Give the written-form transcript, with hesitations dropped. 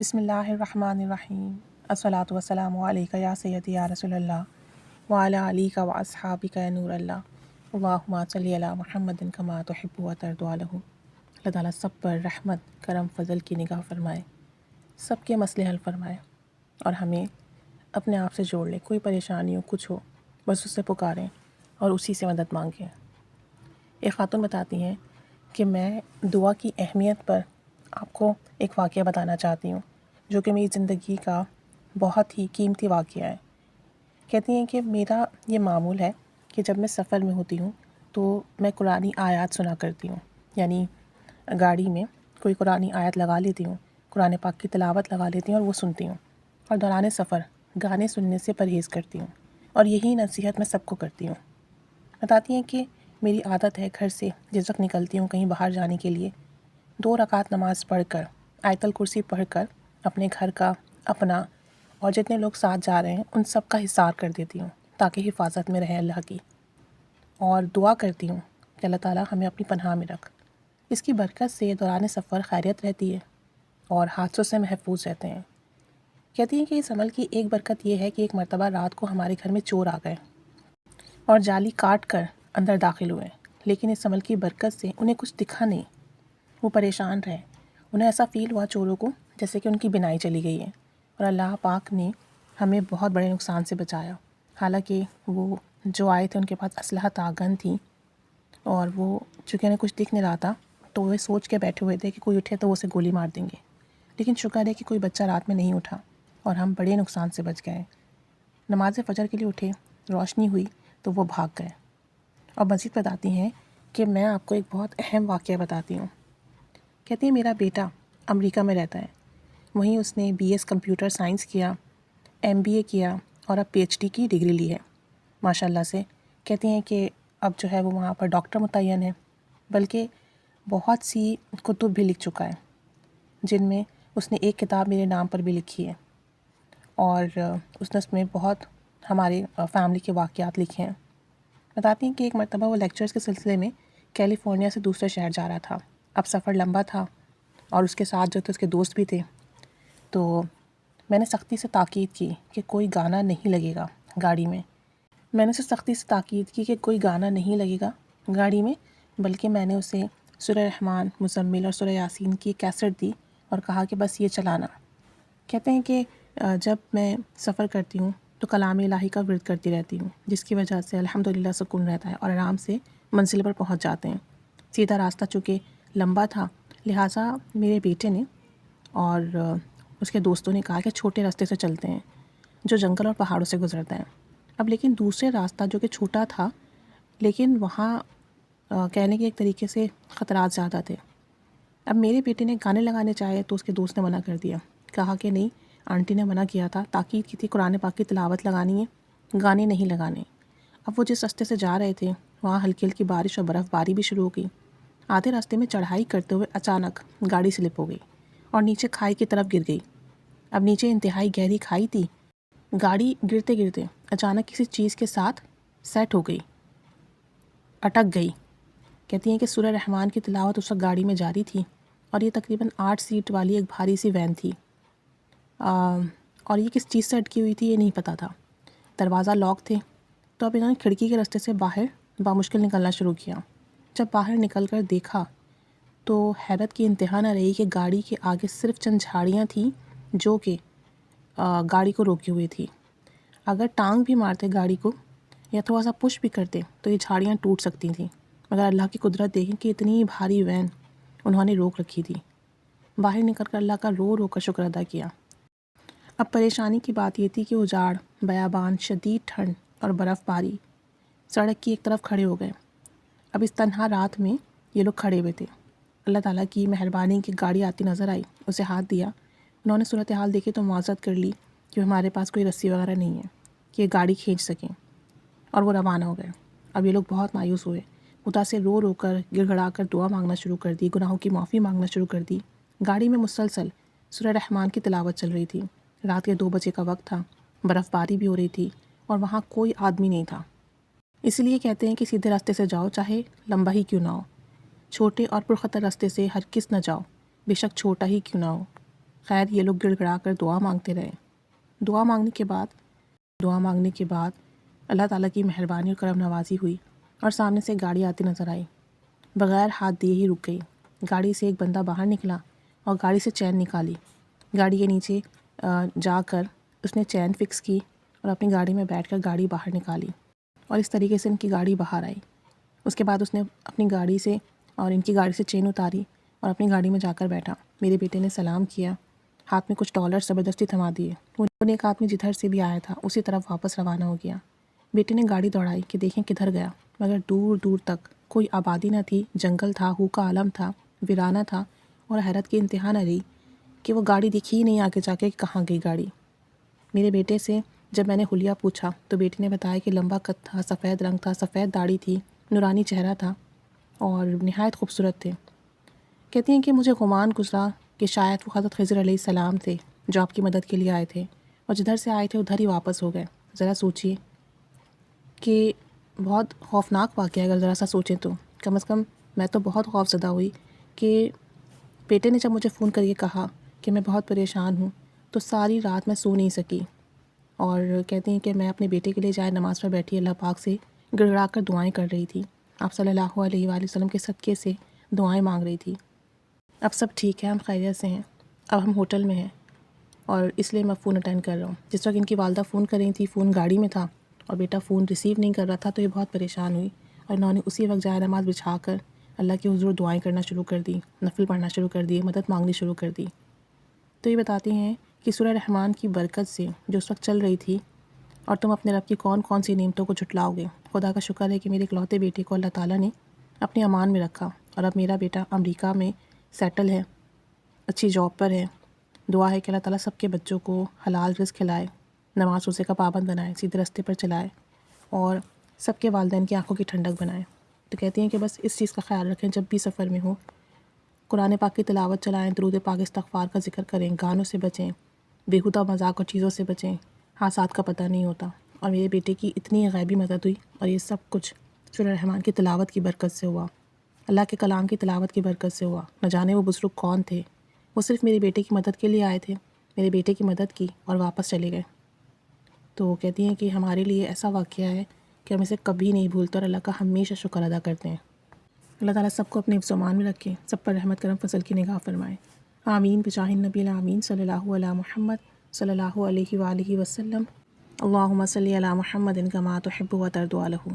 بسم اللہ الرحمن الرحیم الصلاۃ والسلام علیک یا سیدی یا رسول اللہ وعلی علیک و اصحابک یا نور اللہ اللہم صلی علی محمد کما تحب و ترضی عنہ۔ اللہ تعالیٰ سب پر رحمت کرم فضل کی نگاہ فرمائے، سب کے مسئلے حل فرمائے اور ہمیں اپنے آپ سے جوڑ لے۔ کوئی پریشانی ہو، کچھ ہو، بس اس سے پکاریں اور اسی سے مدد مانگیں۔ ایک خاتون بتاتی ہیں کہ میں دعا کی اہمیت پر آپ کو ایک واقعہ بتانا چاہتی ہوں جو کہ میری زندگی کا بہت ہی قیمتی واقعہ ہے۔ کہتی ہیں کہ میرا یہ معمول ہے کہ جب میں سفر میں ہوتی ہوں تو میں قرآنی آیات سنا کرتی ہوں، یعنی گاڑی میں کوئی قرآنی آیت لگا لیتی ہوں، قرآن پاک کی تلاوت لگا لیتی ہوں اور وہ سنتی ہوں، اور دوران سفر گانے سننے سے پرہیز کرتی ہوں، اور یہی نصیحت میں سب کو کرتی ہوں۔ بتاتی ہیں کہ میری عادت ہے گھر سے جس وقت نکلتی ہوں کہیں باہر جانے کے لیے 2 رکعت نماز پڑھ کر، آیت الکرسی پڑھ کر اپنے گھر کا، اپنا اور جتنے لوگ ساتھ جا رہے ہیں ان سب کا حصار کر دیتی ہوں تاکہ حفاظت میں رہے اللہ کی، اور دعا کرتی ہوں کہ اللہ تعالیٰ ہمیں اپنی پناہ میں رکھ۔ اس کی برکت سے دوران سفر خیریت رہتی ہے اور حادثوں سے محفوظ رہتے ہیں۔ کہتی ہیں کہ اس عمل کی ایک برکت یہ ہے کہ ایک مرتبہ رات کو ہمارے گھر میں چور آ گئے اور جالی کاٹ کر اندر داخل ہوئے، لیکن اس عمل کی برکت سے انہیں کچھ دکھا نہیں، وہ پریشان رہے۔ انہیں ایسا فیل ہوا چوروں کو جیسے کہ ان کی بینائی چلی گئی ہے، اور اللہ پاک نے ہمیں بہت بڑے نقصان سے بچایا۔ حالانکہ وہ جو آئے تھے ان کے پاس اسلحہ تھا، گن تھی، اور وہ چونکہ انہیں کچھ دکھ نہیں رہا تھا تو وہ سوچ کے بیٹھے ہوئے تھے کہ کوئی اٹھے تو وہ اسے گولی مار دیں گے، لیکن شکر ہے کہ کوئی بچہ رات میں نہیں اٹھا اور ہم بڑے نقصان سے بچ گئے۔ نماز فجر کے لیے اٹھے، روشنی ہوئی تو وہ بھاگ گئے۔ اور مزید بتاتی ہیں کہ میں آپ کو ایک بہت اہم واقعہ بتاتی ہوں۔ کہتی ہیں میرا بیٹا امریکہ میں رہتا ہے، وہیں اس نے BS کمپیوٹر سائنس کیا، MBA کیا اور اب PhD کی ڈگری لی ہے ماشاء اللہ سے۔ کہتی ہیں کہ اب جو ہے وہ وہاں پر ڈاکٹر متعین ہے، بلکہ بہت سی کتب بھی لکھ چکا ہے جن میں اس نے ایک کتاب میرے نام پر بھی لکھی ہے، اور اس نے اس میں بہت ہمارے فیملی کے واقعات لکھے ہیں۔ بتاتی ہیں کہ ایک مرتبہ وہ لیکچرز کے سلسلے میں کیلیفورنیا سے دوسرے شہر جا رہا تھا۔ اب سفر لمبا تھا اور اس کے ساتھ جو تھے اس کے دوست بھی تھے، تو میں نے سختی سے تاکید کی کہ کوئی گانا نہیں لگے گا گاڑی میں۔ میں نے اسے سختی سے تاکید کی کہ کوئی گانا نہیں لگے گا گاڑی میں، بلکہ میں نے اسے سورہ رحمان، مزمل اور سورہ یاسین کی کیسٹ دی اور کہا کہ بس یہ چلانا۔ کہتے ہیں کہ جب میں سفر کرتی ہوں تو کلام الہی کا ورد کرتی رہتی ہوں، جس کی وجہ سے الحمدللہ سکون رہتا ہے اور آرام سے منزل پر پہنچ جاتے ہیں۔ سیدھا راستہ چونکہ لمبا تھا، لہٰذا میرے بیٹے نے اور اس کے دوستوں نے کہا کہ چھوٹے راستے سے چلتے ہیں جو جنگل اور پہاڑوں سے گزرتا ہے۔ اب لیکن دوسرے راستہ جو کہ چھوٹا تھا، لیکن وہاں کہنے کے ایک طریقے سے خطرات زیادہ تھے۔ اب میرے بیٹے نے گانے لگانے چاہے تو اس کے دوست نے منع کر دیا، کہا کہ نہیں، آنٹی نے منع کیا تھا، تاکید کی تھی قرآن پاک کی تلاوت لگانی ہے، گانے نہیں لگانے۔ اب وہ جس راستے سے جا رہے تھے وہاں ہلکی ہلکی بارش اور برف باری بھی شروع ہو گئی۔ آدھے راستے میں چڑھائی کرتے ہوئے اچانک گاڑی سلپ ہو گئی اور نیچے کھائی کی طرف گر گئی۔ اب نیچے انتہائی گہری کھائی تھی، گاڑی گرتے گرتے اچانک کسی چیز کے ساتھ سیٹ ہو گئی، اٹک گئی۔ کہتی ہیں کہ سورہ رحمان کی تلاوت اس وقت گاڑی میں جاری تھی، اور یہ تقریباً 8 سیٹ والی ایک بھاری سی وین تھی، اور یہ کس چیز سے اٹکی ہوئی تھی یہ نہیں پتہ تھا۔ دروازہ لاک تھے، تو اب انہوں نے کھڑکی کے راستے سے باہر بامشکل نکلنا شروع کیا۔ جب باہر نکل کر دیکھا تو حیرت کی انتہا نہ رہی کہ گاڑی کے آگے صرف چند جھاڑیاں تھیں جو کہ گاڑی کو روکی ہوئی تھی۔ اگر ٹانگ بھی مارتے گاڑی کو یا تھوڑا سا پش بھی کرتے تو یہ جھاڑیاں ٹوٹ سکتی تھیں، مگر اللہ کی قدرت دیکھیں کہ اتنی بھاری وین انہوں نے روک رکھی تھی۔ باہر نکل کر اللہ کا رو رو کر شکر ادا کیا۔ اب پریشانی کی بات یہ تھی کہ اجاڑ، بیابان، شدید ٹھنڈ اور برف باری، سڑک کی ایک طرف کھڑے ہو گئے۔ اب اس تنہا رات میں یہ لوگ کھڑے ہوئے تھے۔ اللہ تعالیٰ کی مہربانی کی گاڑی آتی نظر آئی، اسے ہاتھ دیا۔ انہوں نے صورتحال دیکھی تو معذرت کر لی کہ ہمارے پاس کوئی رسی وغیرہ نہیں ہے کہ یہ گاڑی کھینچ سکیں، اور وہ روانہ ہو گئے۔ اب یہ لوگ بہت مایوس ہوئے، خدا سے رو رو کر، گڑ گڑا کر دعا مانگنا شروع کر دی، گناہوں کی معافی مانگنا شروع کر دی۔ گاڑی میں مسلسل سورہ رحمان کی تلاوت چل رہی تھی۔ رات کے 2 بجے کا وقت تھا، برف باری بھی ہو رہی تھی اور وہاں کوئی آدمی نہیں تھا۔ اس لیے کہتے ہیں کہ سیدھے راستے سے جاؤ چاہے لمبا ہی کیوں نہ ہو، چھوٹے اور پرخطر راستے سے ہرگز نہ جاؤ بے شک چھوٹا ہی کیوں نہ ہو۔ خیر یہ لوگ گڑ گڑا کر دعا مانگتے رہے۔ دعا مانگنے کے بعد اللہ تعالیٰ کی مہربانی اور کرم نوازی ہوئی اور سامنے سے ایک گاڑی آتی نظر آئی، بغیر ہاتھ دیے ہی رک گئی۔ گاڑی سے ایک بندہ باہر نکلا اور گاڑی سے چین نکالی، گاڑی کے نیچے جا کر اس نے چین فکس کی اور اپنی گاڑی میں بیٹھ کر گاڑی باہر نکالی اور اس طریقے سے ان کی گاڑی باہر آئی۔ اس کے بعد اس نے اپنی گاڑی سے اور ان کی گاڑی سے چین اتاری اور اپنی گاڑی میں جا کر بیٹھا۔ میرے بیٹے نے سلام کیا، ہاتھ میں کچھ ڈالر زبردستی تھما دیے۔ انہوں نے ایک آدمی جدھر سے بھی آیا تھا اسی طرف واپس روانہ ہو گیا۔ بیٹے نے گاڑی دوڑائی کہ دیکھیں کدھر گیا، مگر دور دور تک کوئی آبادی نہ تھی، جنگل تھا، ہو کا عالم تھا، ویرانہ تھا، اور حیرت کی انتہا نہ رہی کہ وہ گاڑی دکھی ہی نہیں آگے جا کے کہاں گئی گاڑی۔ میرے بیٹے سے جب میں نے حلیہ پوچھا تو بیٹے نے بتایا کہ لمبا قد تھا، سفید رنگ تھا، سفید داڑھی تھی، نورانی چہرہ تھا اور نہایت خوبصورت تھے۔ کہتی ہیں کہ مجھے گمان گزرا کہ شاید وہ حضرت خضر علیہ السلام تھے جو آپ کی مدد کے لیے آئے تھے، اور جدھر سے آئے تھے ادھر ہی واپس ہو گئے۔ ذرا سوچئے کہ بہت خوفناک واقعہ ہے، اگر ذرا سا سوچیں تو کم از کم میں تو بہت خوف زدہ ہوئی کہ بیٹے نے جب مجھے فون کر کے کہا کہ میں بہت پریشان ہوں تو ساری رات میں سو نہیں سکی، اور کہتی ہیں کہ میں اپنے بیٹے کے لیے جائے نماز پر بیٹھی اللہ پاک سے گڑ گڑا کر دعائیں کر رہی تھی، آپ صلی اللہ علیہ وآلہ وسلم کے صدقے سے دعائیں مانگ رہی تھی۔ اب سب ٹھیک ہے، ہم خیریت سے ہیں، اب ہم ہوٹل میں ہیں اور اس لیے میں فون اٹینڈ کر رہا ہوں۔ جس وقت ان کی والدہ فون کر رہی تھی، فون گاڑی میں تھا اور بیٹا فون ریسیو نہیں کر رہا تھا، تو یہ بہت پریشان ہوئی اور انہوں نے اسی وقت جائے نماز بچھا کر اللہ کے حضور دعائیں کرنا شروع کر دی، نفل پڑھنا شروع کر دیے، مدد مانگنی شروع کر دی۔ تو یہ بتاتی ہیں کہ سورہ رحمان کی برکت سے جو اس وقت چل رہی تھی، اور تم اپنے رب کی کون کون سی نعمتوں کو جھٹلاؤ گے۔ خدا کا شکر ہے کہ میرے اکلوتے بیٹے کو اللہ تعالیٰ نے اپنے امان میں رکھا، اور اب میرا بیٹا امریکہ میں سیٹل ہے، اچھی جاب پر ہے۔ دعا ہے کہ اللہ تعالیٰ سب کے بچوں کو حلال رزق کھلائے، نماز روزے کا پابند بنائے، سیدھے راستے پر چلائے، اور سب کے والدین کی آنکھوں کی ٹھنڈک بنائے۔ تو کہتی ہیں کہ بس اس چیز کا خیال رکھیں، جب بھی سفر میں ہو قرآن پاک کی تلاوت چلائیں، درود پاک استغفار کا ذکر کریں، گانوں سے بچیں، بیہودہ مذاق اور چیزوں سے بچیں، حادثات کا پتہ نہیں ہوتا۔ اور میرے بیٹے کی اتنی غیبی مدد ہوئی، اور یہ سب کچھ سورہ رحمان کی تلاوت کی برکت سے ہوا، اللہ کے کلام کی تلاوت کی برکت سے ہوا۔ نہ جانے وہ بزرگ کون تھے، وہ صرف میرے بیٹے کی مدد کے لیے آئے تھے، میرے بیٹے کی مدد کی اور واپس چلے گئے۔ تو وہ کہتی ہیں کہ ہمارے لیے ایسا واقعہ ہے کہ ہم اسے کبھی نہیں بھولتے اور اللہ کا ہمیشہ شکر ادا کرتے ہیں۔ اللہ تعالیٰ سب کو اپنے حفظ و امان میں رکھے، سب پر رحمت کرم فضل کی نگاہ فرمائے، آمین بجاہ النبی الامین صلی اللہ علی محمد صلی اللہ علیہ وآلہ وسلم۔ اللہم صلی علی محمد کما تحب و ترضی عنہ۔